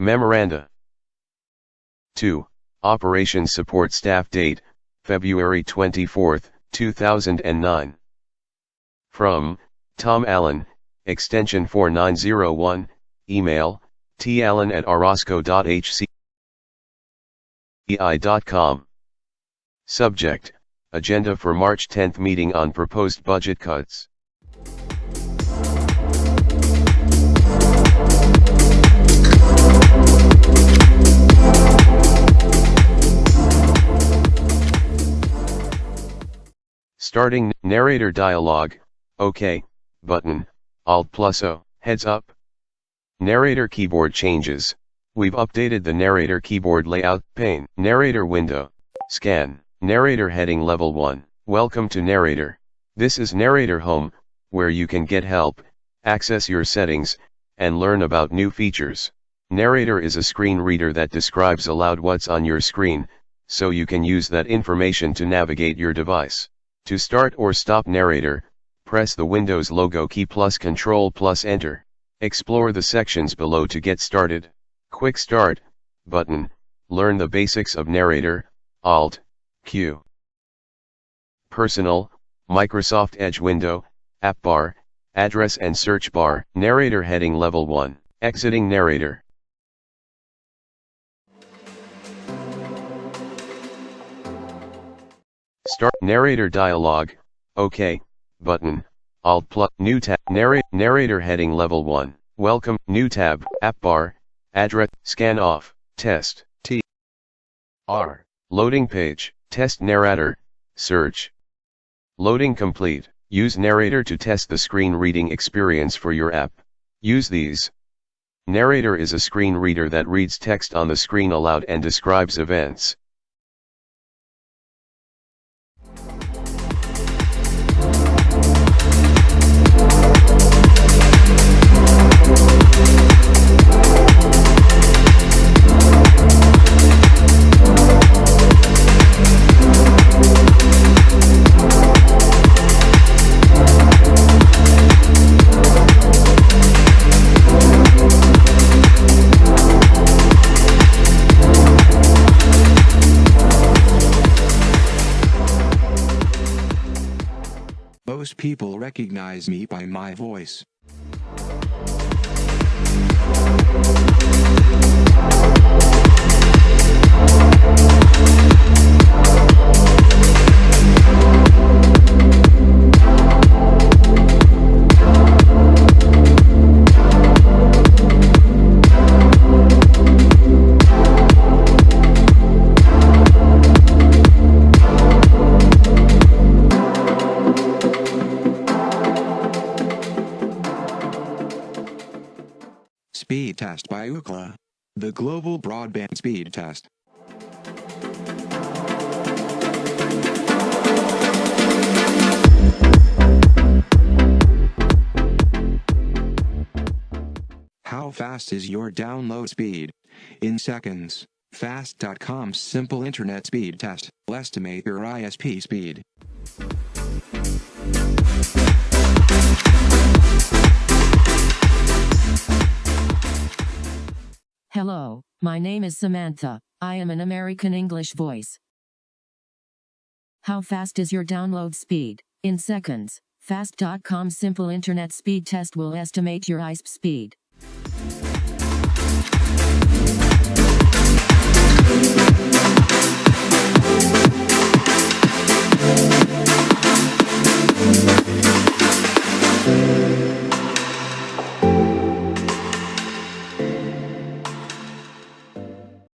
Memoranda. 2. Operations Support Staff Date, February 24, 2009. From, Tom Allen, extension 4901, email, tallen@orosco.hci.com. Subject, Agenda for March 10 meeting on proposed budget cuts. Starting narrator dialog, OK, button, Alt+O, heads up. Narrator keyboard changes. We've updated the narrator keyboard layout pane. Narrator window, scan, narrator heading level 1. Welcome to Narrator. This is Narrator Home, where you can get help, access your settings, and learn about new features. Narrator is a screen reader that describes aloud what's on your screen, so you can use that information to navigate your device. To start or stop Narrator, press the Windows logo key plus Control plus Enter. Explore the sections below to get started. Quick Start button, learn the basics of Narrator, Alt, Q. Personal, Microsoft Edge window, App bar, Address and Search bar. Narrator heading level 1, exiting Narrator. Start narrator dialog, OK, button, Alt plus, new tab, narrator heading level 1, welcome, new tab, app bar, address, scan off, test, T, R, loading page, test narrator, search. Loading complete, use Narrator to test the screen reading experience for your app. Use these. Narrator is a screen reader that reads text on the screen aloud and describes events. Most people recognize me by my voice. Speed test by Ookla. The global broadband speed test. How fast is your download speed? In seconds. Fast.com's simple internet speed test will estimate your ISP speed. Hello, my name is Samantha. I am an American English voice. How fast is your download speed? In seconds. Fast.com's simple internet speed test will estimate your ISP speed.